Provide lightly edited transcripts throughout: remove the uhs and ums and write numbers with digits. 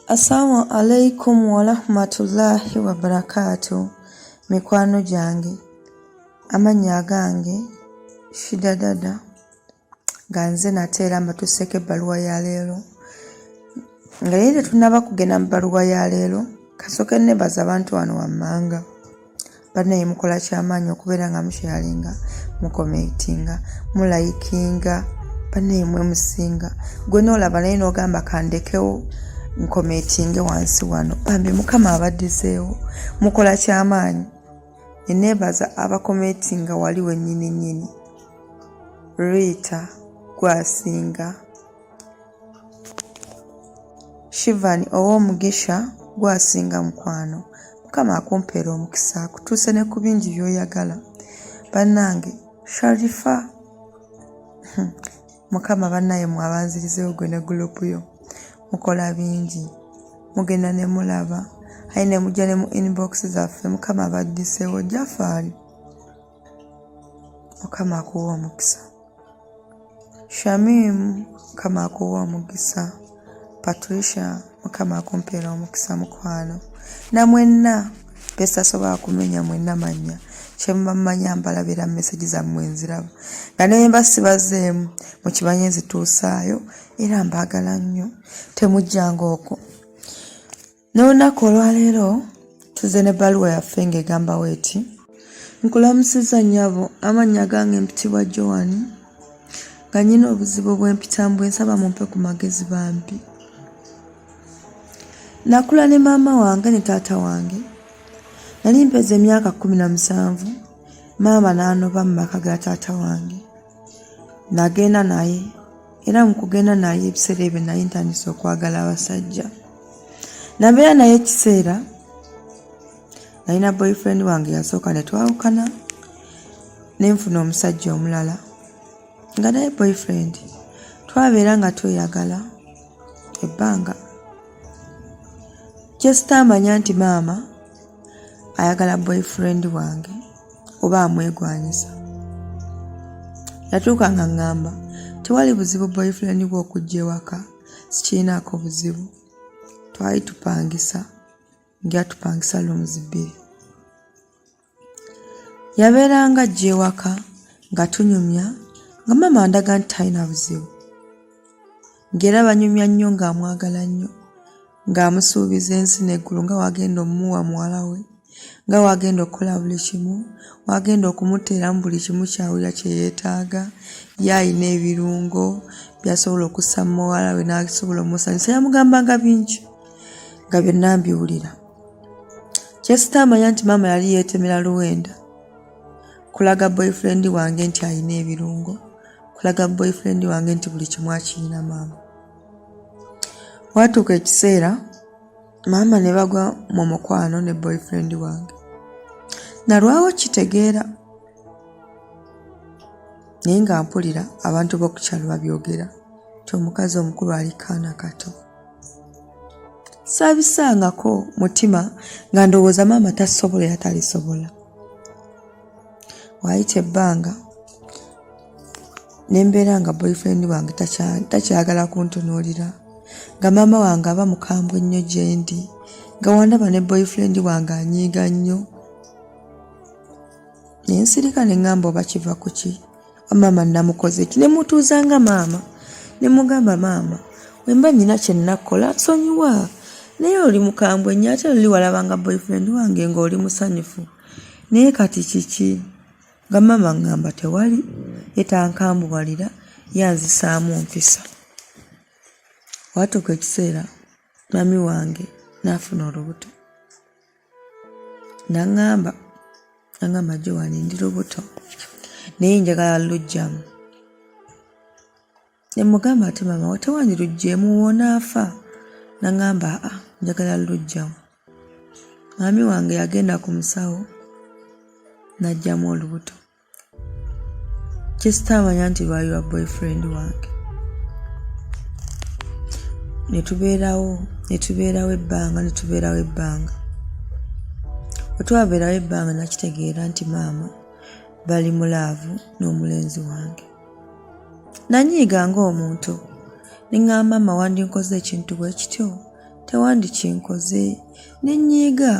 Assalamu alaikum wa rahmatullahi wa barakatuh. Mikwano gyange amanya gange Shida Dada ganze nateera mbatuseeko ebbaluwa ya leero nga leero tunaba kugenda mu bbaluwa ya leero kasooke nebaza abantu wano wammanga bannaye mukola kyamaanyi okubeera nga musharinga mukomentinga mulayikinga bannaye mwemusinga gwe noolaba naye n'ogamba kandekewo nkometinge wansi wano bambi mukama abaddizeewo mukola kyamaanyi nebaza abakometinga wali wennyini Rita gwasinga Shivani ow'omugisha gwasinga mukwano mukama akumpeera omukisa kutuuse ne ku bingi by'oyagala bannange Sharifa mukama bannaye mwabanzirizeewo gwe ne gurupu yo mukola bingi mugenda ne mulaba haine mujja ne mu inbox zaffe mukama abaddiseewo Jafari mukama akuwa omukisa Shamim mukama akuwa omukisa Patricia mukama akumpeera omukisa mukwano na mwenna bestasobola kumenya mwenna manya kyemumanya mbalabira message zammwe nziraba nga naye mbasibazeemu mukimanye nzituusaayo era mbaagala nnyo temujjanga okwo n'olunaku olwaleero tuze n'ebbaluwa yaffe ng'egamba weeti nkulamusiza nnyabo amannya gange mpitibwa Joan nga nnyina obuzibu bw'empitambu ensaba mumpe ku magezi bambi nakula ne maama wange ne taata wange nali mpeza emyaka 17 maama n'anoba mu maka ga taata wange nagenda naye era mu kugenda naye ebiseera ebyo naye ntandise okwagala abasajja nabeera naye ekiseera nalina boyfriend wange yasooka ne twawukana ne nfuna omusajja omulala nga naye boyfriend twabeera nga tweyagala ebbanga kyesitamanya nti maama ayagala boyfriend wange oba amwegwanyisa yatuuka nga ngamba tewali buzibu boyfriend bwe okujja ewaka sikirinaako buzibu twali tupangisa nga tupangisa rooms 2 yabeeranga ajja ewaka nga tunyumya nga maama andaga nti talina buzibu ng'era banyumya nnyo ng'amwagala nnyo ng'amusuubiza ensi n'eggulu nga wagenda omumuwa muwala we nga wagenda okukola buli kimu wagenda okumuteeramu buli kimu kyawulira kye yeetaaga yayina ebirungo byasobola okussa mu muwala we n'asobola omusanyusa yamugambanga bingi nga byonna mbiwulira kyesitamanya nti maama yali yeetemera luwenda kulaga boyfriend wange nti alina ebirungo kulaga boyfriend wange nti buli kimu akirina maama watuuka ekiseera maama ne bagwa mu mukwano ne boyfriend wange nalwawo kitegeera naye nga mpulira abantu b'okukyalo babyogera nti omukazi omukulu ali kaana kato saabisangako mutima nga ndowooza maama tasobola era talisobola waayita ebbanga ne mbeera nga boyfriend wange takyagala kuntunuulira nga maama wange aba mukambwe nnyo gye ndi nga wandaba ne boyfriend wange anyiiga nnyo naye nsirika ne ŋŋamba oba kiva ku ki maama namukoze ki ne mutuuzanga maama ne mugamba maama wemba nnyina kye nnakola nsonyiwa naye oli mukambwe nnyo ate oli walabanga boyfriend wange ng'oli musanyufu naye kati kiki nga maama ŋŋamba tewali etankambuwalira yanzisaamu mpisa watuuka ekiseera mami wange n'afuna olubuto n'aŋŋamba Joan ndi lubuto naye njagala luggyamu ne mugamba ate maama watewandi luggyeemu wonaafa n'aŋŋamba njagala luggyamu mami wange yagenda ku musawo n'aggyamu olubuto kyesitamanya nti lwali lwa boyfriend wange netubeerawo ebbanga wetwabeerawo ebbanga nakitegeera nti maama bali mulaavu n'omulenzi wange nanyiiga ng'omuntu ne ŋŋamba maama wandinkoze ekintu bwe kityo tewandi kinkoze nenyiiga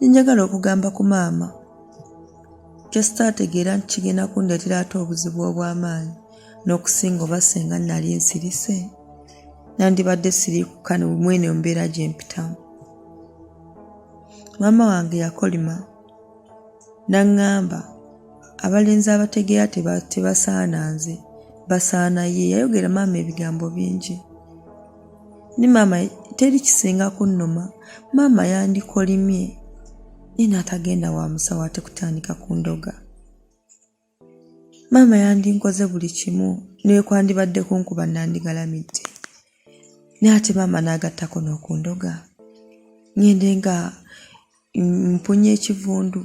nenjagala okugamba ku maama kyesita ategeera nti kigenda kundeetera ate obuzibu obw'amaanyi n'okusinga oba senga nali nsirise nandibadde siriikuka mwene mbeera gye mpitamu. Maama wange yakolima n'aŋŋamba abalenzi abategeera tebasaana nze basaana ye. Yayogera maama ebigambo bingi. Ni maama teri kisinga kunnuma. Maama yandikolimye naye n'atagenda wa musawo ate kutandika kundoga. Maama yandinkoze buli kimu nekwandibadde kunkuba nandigalamidde naye ate maama n'agattako n'okundoga. Ngende nga mpunya ekivundu,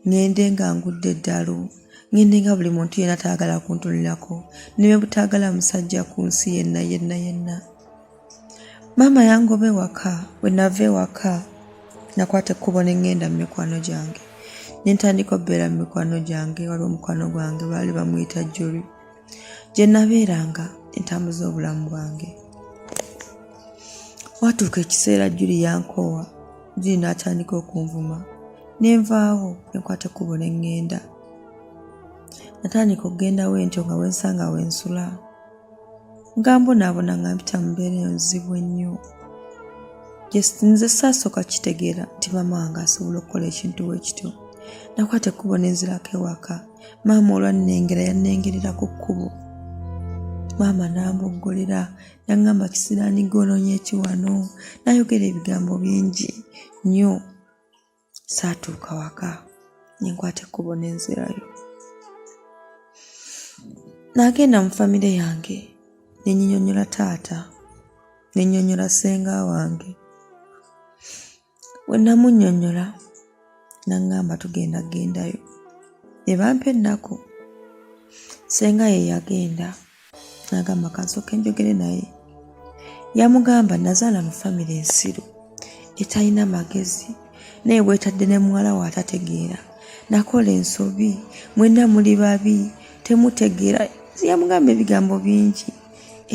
ngende nga ngudde eddalo, ngende nga buli muntu yenna taagala kuntunulirako ne butaagala musajja ku nsi yenna. Maama yangoba ewaka. Bwe nava ewaka nakwata ekkubo ne ŋŋenda mu mikwano gyange ne ntandika obbeera mu mikwano gyange. Waliwo omukwano gwange baali bamuyita Jolly gye nabeeranga entambuza obulamu bwange. Watuuka ekiseera Jolly yankoowa. Jolly n'atandika okunvuma nenvaawo nenkwata ekkubo ne ŋŋenda. Natandika okugenda wentyo nga wensanga wensula nga mbonaabona nga mpita mu mbeera enzibu ennyo. Nze saasooka kitegeera nti maama wange asobola okukola ekintu wekityo. Nakwata ekkubo nenzirako ewaka. Maama olwannengera yannengerera ku kkubo. Maama n'amboggolera n'aŋŋamba kisiraaniga onoonye eki wano. N'ayogera ebigambo bingi nnyo. Saatuuka waka nenkwata ekkubo nenzirayo. N'agenda mu famire yange nennyonnyola taata nennyonnyola ssenga wange. Bwe namunnyonnyola n'aŋŋamba tugenda gendayo ne bampa ennaku. Ssenga ye yagenda n'agamba kansooke njogere naye. Yamugamba nazaala mu famire ensiru etalina magezi naye bwetadde ne muwala we atategeera. Nakola ensobi, mwenna muli babi, temutegeera. Yamugamba ebigambo bingi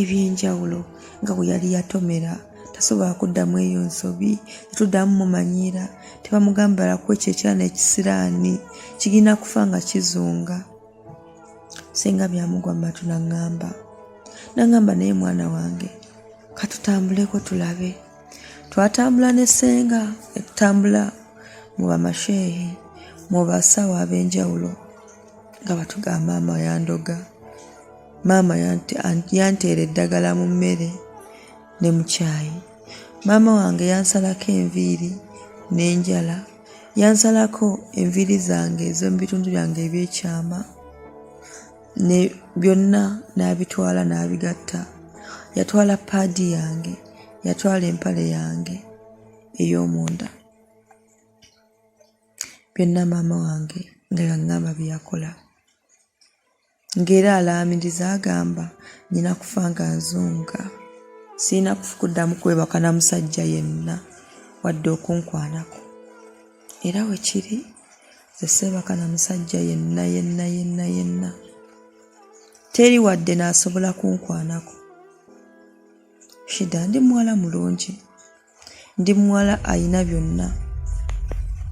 eby'enjawulo nga bwe yali yatomera tasobola kuddamu eyo nsobi, tetuddamu mumanyiira. Tebamugamba ku ekyo ekyana ekisiraani kigina kufa nga kizunga. Senga byamugwa mu matu n'aŋŋamba naye mwana wange katutambuleko tulabe. Twatambula ne ssenga ne tutambula mu bamasheehe mu basawo ab'enjawulo nga batugamba maama yandoga. Maama yanteera eddagala mu mmere ne mu caayi. Maama wange yansalako enviiri n'enjala. Yansalako enviiri zange ez'omu bitundu byange eby'ekyama ne byonna n'abitwala n'abigatta. Yatwala paadi yange, yatwala empale yange ey'omunda. Byonna maama wange nga yaŋŋamba byeyakola. Ng'era alaamiriza agamba nina kufa nga nzunga. Sirina kuddamu kwebaka na musajja yenna wadde okunkwanako. Era we kiri nze seebaka na musajja yenna. Teri wadde n'asobola kunkwanako. Shida ndi muwala mulungi. Ndi muwala ayina byonna.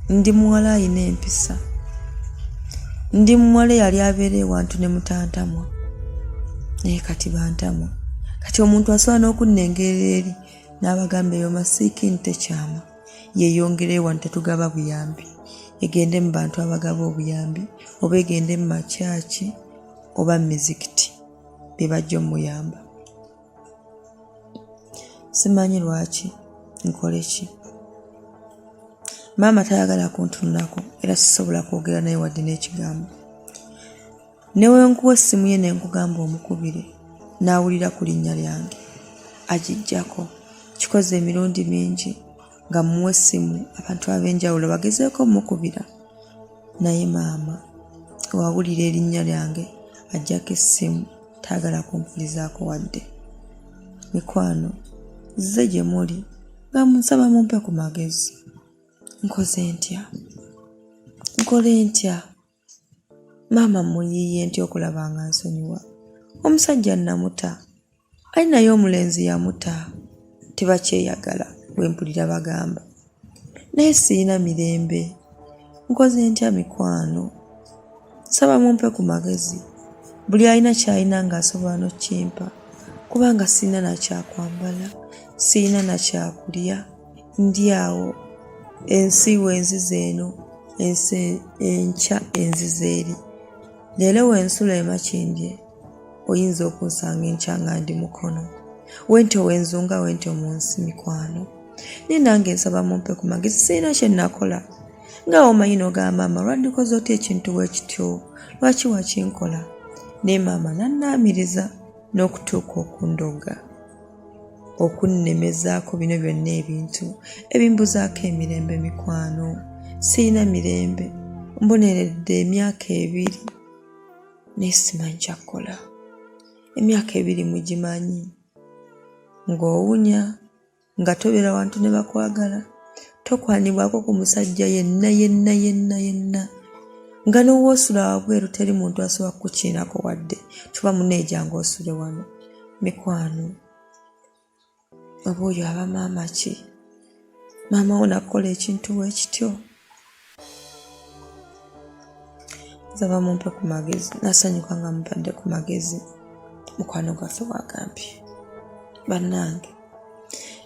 Ndi muwala ayina empisa. Ndi muwala yali abeera ewantu ne mutantamwa. Naye kati bantamwa. Kati omuntu asobola n'okunnengerera eri n'abagamba eyo masiikini tekyama. Yeeyongere ewantu tetugaba buyambi. Egende mu bantu abagaba obuyambi oba egende mu makyaki oba mizikiti be bajja omuyamba. Simanyi lwaki nkole ki. Maama tayagala kuntunulako era sisobola kwogera naye wadde n'ekigambo. Newe nkuwa essimu ye ne nkugamba omukubire n'awulira ku linnya lyange agijjako. Kikoze emirundi mingi nga muwa essimu abantu ab'enjawulo bagezeeko mukubira. Naye maama wawulira erinnya lyange ajjako essimu taagala kumpulizaako wadde. Mikwano nze gye muli nga munsaba mumpe ku magezi. Nkoze ntya? Nkole ntya? Maama muyiiye ntya okulaba nga nsonyiwa? Omusajja namuta. Ali naye omulenzi yamuta. Tebakyeyagala. wempulira bagamba. Naye sirina mirembe. Nkoze ntya mikwano? Nsaba mumpe ku magezi. Buli alina ky'alina ng'asobola n'okimpa. Kubanga sirina na kyakwambala, sirina na kyakulya. Ndi awo ensi wenziza eno, ensi enkya enziza eri. Leero wensula e Makindye oyinza okunsanga enkya nga ndi Mukono. Wentyo wenzunga wentyo mu nsi mikwano. Naye nange nsaba mumpe ku magezi, sirina kye nakola. Nga omanyi n'ogamba maama lwandikoze otya ekintu bwe kityo, lwaki wakinkola? Ne maama nannaamiriza n'okutuuka okundoga, okunnemezaako bino byonna ebintu ebimbuzaako emirembe mikwano. Sirina mirembe, mboneredde emyaka 2 naye simanyi kyakukola. Emyaka 2 mugimanyi, ng'owunya, nga tobera wantu ne bakwagala, tokwanibwako ku musajja yenna, nga n'owoosula wabweru teri muntu asobola kukiinako wadde tuba muneejanga osule wano. Mikwano, oba oyo aba maama ki? Maama wo nakukola ekintu bwe kityo? Nsaba mumpe ku magezi. Nasanyuka nga mumpadde ku magezi. Mukwano gwaffe bwagambye. Bannange,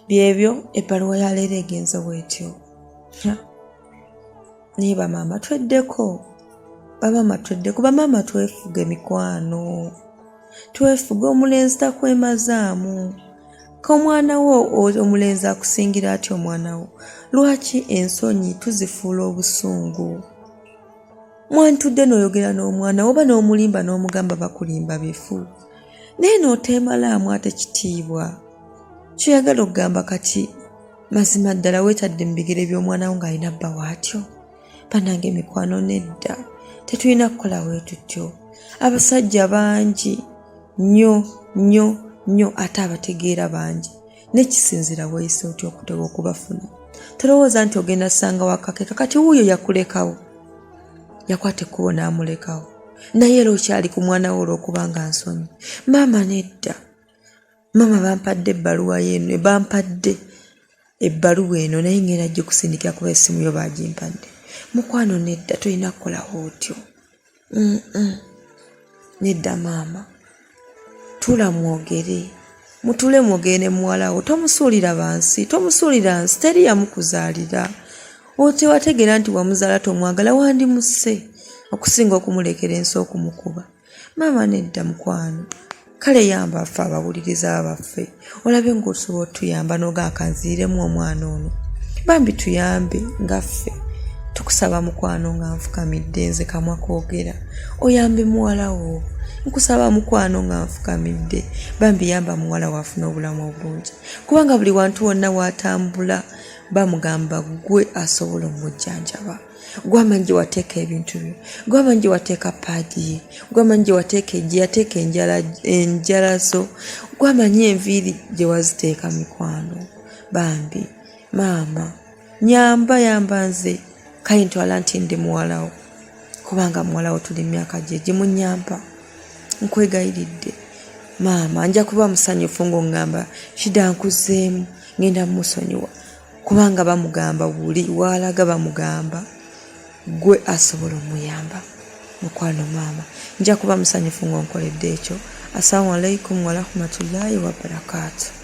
byebyo ebbaluwa ya leero egenze bwetyo. Naye bamaama tweddeko. Bamaama tweddeko. Bamaama twefuge mikwano. Twefuge, omulenzi takwemazaamu. K'omwana wo omulenzi akusingira atya omwana wo? Lwaki ensonyi tuzifuula obusungu? Mwantudde n'oyogera n'omwana oba n'omulimba n'omugamba bakulimba bifu. Naye n'oteemalaamu ate kitiibwa. Kyoyagala okugamba kati mazima ddala weetadde mu bigere by'omwana wo ng'alina bba waatyo? Bannange mikwano, nedda. Tetulina kukola bwe tutyo. Abasajja bangi nnyo ate abategeera bangi. Nekisinzira weeyise otya okutega okubafuna. Tolowooza nti ogenda ssanga wakake kati wuuyo yakulekawo. Yakwata ekkubo n'amulekawo. Naye era okyali ku mwana wo olw'okubanga nsonyi. Maama nedda. Maama bampadde ebbaluwa y'eno, bampadde ebbaluwa eno naye ngenda gikusindikira kuba essimu yo baagimpadde. Mukwano nedda, tolina kukolawo otyo. Nedda maama. Tula mwogere. Mutule mwogere ne muwala wo. Tomusuulira bansi, tomusuulira nsi, teri yamukuzaalira. Tewategeera nti wamuzaala tomwagala wandimusse okusinga okumulekera ensi okumukuba. Maama nedda mukwano. Kale yamba affe abawuliriza baffe. Olabe ng'osobola otuyamba n'ogaakanziiremu omwana ono. Bambi tuyambe ngaffe. Tukusaba mukwano nga nfukamidde nze kamwa koogera. Oyambe muwala wo. Nkusaba mukwano nga nfukamidde. Bambi yamba muwala wo afune obulamu obulungi. Kubanga buli wantu wonna watambula bamugamba gwe asobola omujjanjaba. Gwe amanyi gye wateeka ebintu byo. Gwe amanyi gye wateeka paadi ye. Gwe amanyi gye wateeka yateeka enjala zo. Gwe amanyi enviiri gye waziteeka mikwano. Bambi maama yamba nze. Kale ntwala nti ndi muwala wo. Kubanga muwala wo tuli myaka gye gimunyamba. Nkwegayiridde maama, nja kuba musanyufu ng'ongamba shida nkuzeemu ngenda musonyiwa. Kubanga bamugamba buli walaga bamugamba gwe asobola omuyamba. Mukwano maama, nja kuba musanyufu ng'onkoledde ekyo. Assalamu alaikum wa rahmatullahi wa barakatuh.